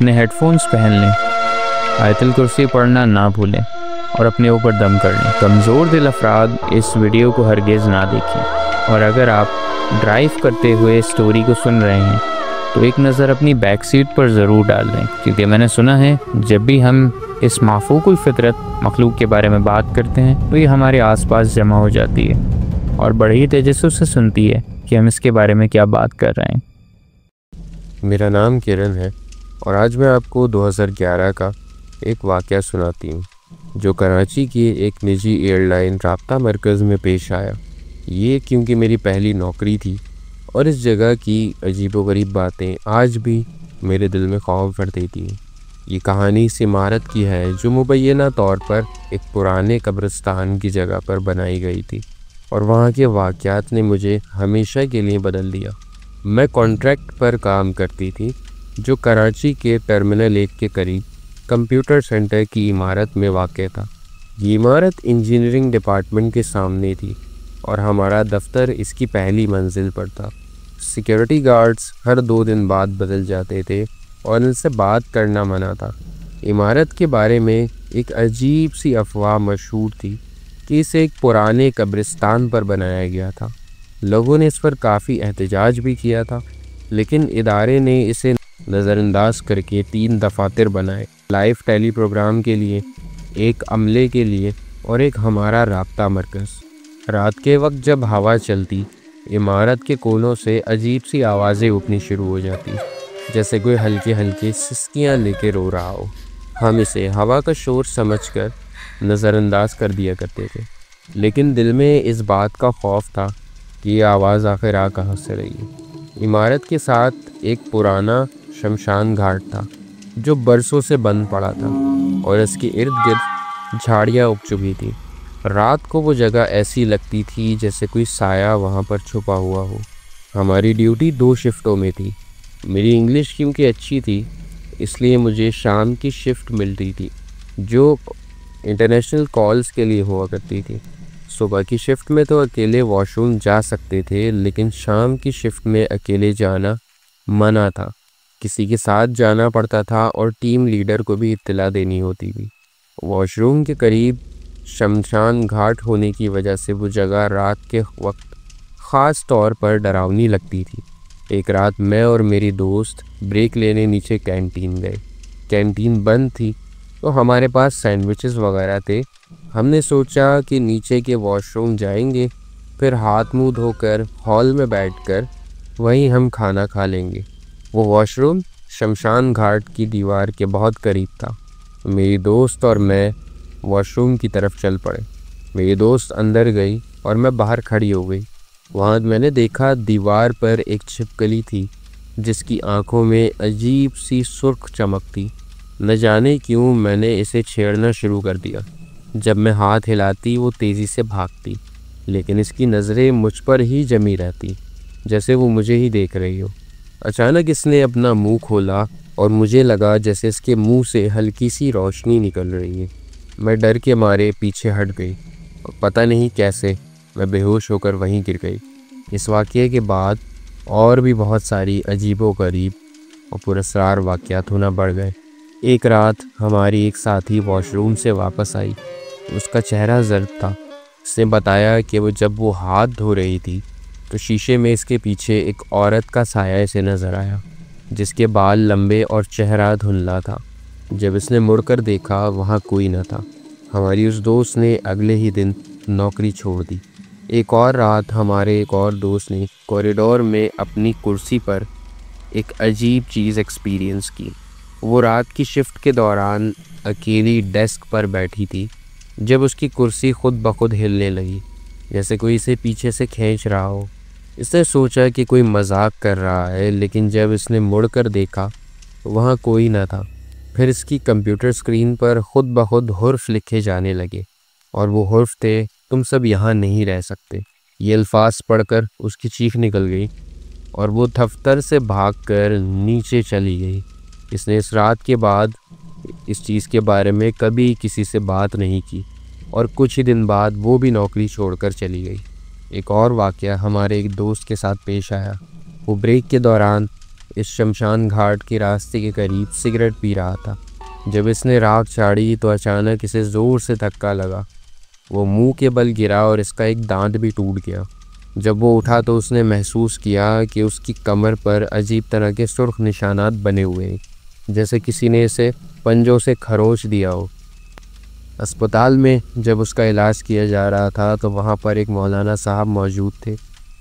अपने हेडफोन्स पहन लें, आयतुल कुर्सी पढ़ना ना भूलें और अपने ऊपर दम कर लें। कमज़ोर दिल अफराद इस वीडियो को हरगिज़ ना देखें। और अगर आप ड्राइव करते हुए स्टोरी को सुन रहे हैं तो एक नज़र अपनी बैक सीट पर ज़रूर डाल लें, क्योंकि मैंने सुना है जब भी हम इस माफूकुल फितरत मखलूक के बारे में बात करते हैं तो ये हमारे आसपास जमा हो जाती है और बड़ी तजस्सुस से सुनती है कि हम इसके बारे में क्या बात कर रहे हैं। मेरा नाम किरण है और आज मैं आपको 2011 का एक वाक़या सुनाती हूँ जो कराची की एक निजी एयरलाइन राब्ता मरकज़ में पेश आया। ये क्योंकि मेरी पहली नौकरी थी और इस जगह की अजीबोगरीब बातें आज भी मेरे दिल में खौफ भर देती हैं। ये कहानी इस इमारत की है जो मुबैना तौर पर एक पुराने कब्रिस्तान की जगह पर बनाई गई थी और वहाँ के वाक़यात ने मुझे हमेशा के लिए बदल दिया। मैं कॉन्ट्रैक्ट पर काम करती थी जो कराची के टर्मिनल 1 के करीब कंप्यूटर सेंटर की इमारत में वाक़ था। ये इमारत इंजीनियरिंग डिपार्टमेंट के सामने थी और हमारा दफ्तर इसकी पहली मंजिल पर था। सिक्योरिटी गार्ड्स हर 2 दिन बाद बदल जाते थे और इनसे बात करना मना था। इमारत के बारे में एक अजीब सी अफवाह मशहूर थी कि इसे एक पुराने कब्रिस्तान पर बनाया गया था। लोगों ने इस पर काफ़ी एहतजाज भी किया था, लेकिन इदारे ने इसे नज़रअंदाज करके 3 दफातर बनाए, लाइव टेली प्रोग्राम के लिए, एक अमले के लिए और एक हमारा राब्ता मरकज़। रात के वक्त जब हवा चलती, इमारत के कोनों से अजीब सी आवाज़ें उठनी शुरू हो जाती, जैसे कोई हल्के हल्के सिसकियाँ लेके रो रहा हो। हम इसे हवा का शोर समझकर नज़रअंदाज कर दिया करते थे, लेकिन दिल में इस बात का खौफ था कि ये आवाज़ आखिर आ कहाँ से रही है। इमारत के साथ एक पुराना शमशान घाट था जो बरसों से बंद पड़ा था और इसके इर्द गिर्द झाड़ियाँ उग चुकी थी। रात को वो जगह ऐसी लगती थी जैसे कोई साया वहाँ पर छुपा हुआ हो। हमारी ड्यूटी 2 शिफ्टों में थी। मेरी इंग्लिश क्योंकि अच्छी थी इसलिए मुझे शाम की शिफ्ट मिलती थी जो इंटरनेशनल कॉल्स के लिए हुआ करती थी। सुबह की शिफ्ट में तो अकेले वॉशरूम जा सकते थे, लेकिन शाम की शिफ्ट में अकेले जाना मना था। किसी के साथ जाना पड़ता था और टीम लीडर को भी इत्तला देनी होती थी। वॉशरूम के करीब शमशान घाट होने की वजह से वो जगह रात के वक्त ख़ास तौर पर डरावनी लगती थी। एक रात मैं और मेरी दोस्त ब्रेक लेने नीचे कैंटीन गए। कैंटीन बंद थी तो हमारे पास सैंडविचेस वगैरह थे। हमने सोचा कि नीचे के वॉशरूम जाएंगे, फिर हाथ मुंह धोकर हॉल में बैठकर वहीं हम खाना खा लेंगे। वो वॉशरूम शमशान घाट की दीवार के बहुत करीब था। मेरी दोस्त और मैं वॉशरूम की तरफ चल पड़े। मेरी दोस्त अंदर गई और मैं बाहर खड़ी हो गई। वहाँ मैंने देखा दीवार पर एक छिपकली थी जिसकी आंखों में अजीब सी सुर्ख चमक थी। न जाने क्यों मैंने इसे छेड़ना शुरू कर दिया। जब मैं हाथ हिलाती वो तेज़ी से भागती, लेकिन इसकी नज़रें मुझ पर ही जमी रहती, जैसे वो मुझे ही देख रही हो। अचानक इसने अपना मुंह खोला और मुझे लगा जैसे इसके मुंह से हल्की सी रोशनी निकल रही है। मैं डर के मारे पीछे हट गई और पता नहीं कैसे मैं बेहोश होकर वहीं गिर गई। इस वाक़ये के बाद और भी बहुत सारी अजीबोगरीब और पुरस्कार वाक़यात होना बढ़ गए। एक रात हमारी एक साथी वॉशरूम से वापस आई। उसका चेहरा जर्द था। उसने बताया कि जब वो हाथ धो रही थी तो शीशे में इसके पीछे एक औरत का साया इसे नज़र आया, जिसके बाल लंबे और चेहरा धुंधला था। जब इसने मुड़कर देखा वहाँ कोई न था। हमारी उस दोस्त ने अगले ही दिन नौकरी छोड़ दी। एक और रात हमारे एक और दोस्त ने कॉरिडोर में अपनी कुर्सी पर एक अजीब चीज़ एक्सपीरियंस की। वो रात की शिफ्ट के दौरान अकेली डेस्क पर बैठी थी जब उसकी कुर्सी खुद ब खुद हिलने लगी, जैसे कोई इसे पीछे से खींच रहा हो। इसने सोचा कि कोई मजाक कर रहा है, लेकिन जब इसने मुड़कर देखा वहाँ कोई न था। फिर इसकी कंप्यूटर स्क्रीन पर खुद ब खुद हुर्फ लिखे जाने लगे और वो हुर्फ थे, तुम सब यहाँ नहीं रह सकते। ये अल्फाज पढ़कर उसकी चीख निकल गई और वो दफ्तर से भागकर नीचे चली गई। इसने इस रात के बाद इस चीज़ के बारे में कभी किसी से बात नहीं की और कुछ ही दिन बाद वो भी नौकरी छोड़कर चली गई। एक और वाक़या हमारे एक दोस्त के साथ पेश आया। वो ब्रेक के दौरान इस शमशान घाट के रास्ते के करीब सिगरेट पी रहा था। जब इसने राख झाड़ी तो अचानक इसे ज़ोर से धक्का लगा। वो मुंह के बल गिरा और इसका एक दांत भी टूट गया। जब वो उठा तो उसने महसूस किया कि उसकी कमर पर अजीब तरह के सुर्ख निशानात बने हुए हैं, जैसे किसी ने इसे पंजों से खरोच दिया हो। अस्पताल में जब उसका इलाज किया जा रहा था तो वहाँ पर एक मौलाना साहब मौजूद थे,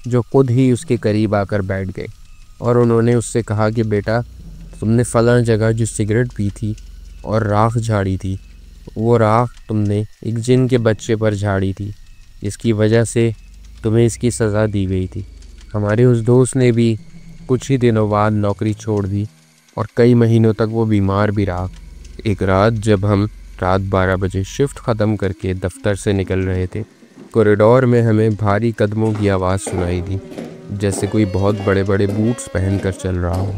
जो खुद ही उसके करीब आकर बैठ गए और उन्होंने उससे कहा कि बेटा, तुमने फलां जगह जो सिगरेट पी थी और राख झाड़ी थी, वो राख तुमने एक जिन के बच्चे पर झाड़ी थी। इसकी वजह से तुम्हें इसकी सज़ा दी गई थी। हमारे उस दोस्त ने भी कुछ ही दिनों बाद नौकरी छोड़ दी और कई महीनों तक वो बीमार भी रहा। एक रात जब हम रात 12 बजे शिफ्ट ख़त्म करके दफ्तर से निकल रहे थे, कॉरिडोर में हमें भारी कदमों की आवाज़ सुनाई दी, जैसे कोई बहुत बड़े बड़े बूट्स पहनकर चल रहा हो।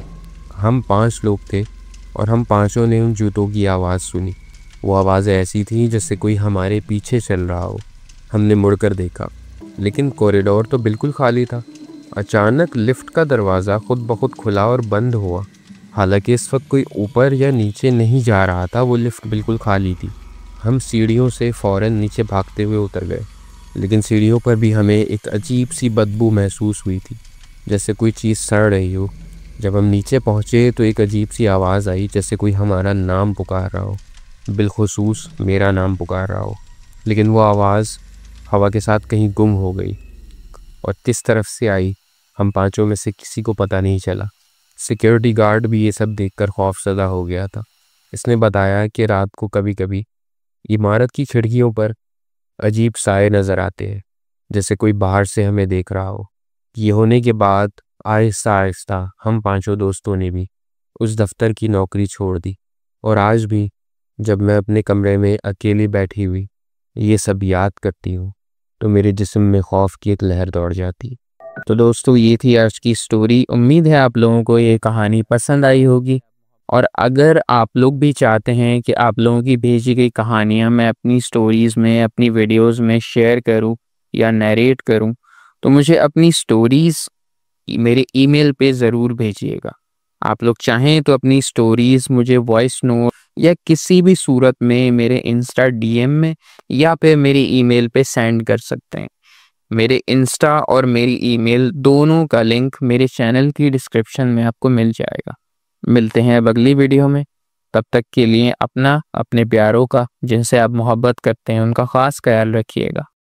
हम 5 लोग थे और हम पांचों ने उन जूतों की आवाज़ सुनी। वो आवाज़ ऐसी थी जैसे कोई हमारे पीछे चल रहा हो। हमने मुड़कर देखा, लेकिन कॉरिडोर तो बिल्कुल खाली था। अचानक लिफ्ट का दरवाज़ा खुद ब खुद खुला और बंद हुआ। हालांकि इस वक्त कोई ऊपर या नीचे नहीं जा रहा था, वो लिफ्ट बिल्कुल खाली थी। हम सीढ़ियों से फ़ौरन नीचे भागते हुए उतर गए, लेकिन सीढ़ियों पर भी हमें एक अजीब सी बदबू महसूस हुई थी, जैसे कोई चीज़ सड़ रही हो। जब हम नीचे पहुँचे तो एक अजीब सी आवाज़ आई, जैसे कोई हमारा नाम पुकार रहा हो, बिलखुसूस मेरा नाम पुकार रहा हो। लेकिन वो आवाज़ हवा के साथ कहीं गुम हो गई और किस तरफ से आई, हम पांचों में से किसी को पता नहीं चला। सिक्योरिटी गार्ड भी ये सब देखकर खौफज़दा हो गया था। इसने बताया कि रात को कभी कभी इमारत की खिड़कियों पर अजीब साए नज़र आते हैं, जैसे कोई बाहर से हमें देख रहा हो। ये होने के बाद आहिस्ता आहिस्ता हम पांचों दोस्तों ने भी उस दफ्तर की नौकरी छोड़ दी और आज भी जब मैं अपने कमरे में अकेली बैठी हुई ये सब याद करती हूँ तो मेरे जिस्म में खौफ की एक लहर दौड़ जाती। तो दोस्तों, ये थी आज की स्टोरी। उम्मीद है आप लोगों को ये कहानी पसंद आई होगी। और अगर आप लोग भी चाहते हैं कि आप लोगों की भेजी गई कहानियाँ मैं अपनी स्टोरीज़ में, अपनी वीडियोस में शेयर करूं या नरेट करूं, तो मुझे अपनी स्टोरीज़ मेरे ईमेल पे ज़रूर भेजिएगा। आप लोग चाहें तो अपनी स्टोरीज़ मुझे वॉइस नोट या किसी भी सूरत में मेरे इंस्टा डीएम में या फिर मेरी ईमेल पे सेंड कर सकते हैं। मेरे इंस्टा और मेरी ईमेल दोनों का लिंक मेरे चैनल की डिस्क्रिप्शन में आपको मिल जाएगा। मिलते हैं अब अगली वीडियो में। तब तक के लिए अपना, अपने प्यारों का, जिनसे आप मोहब्बत करते हैं, उनका ख़ास ख्याल रखिएगा।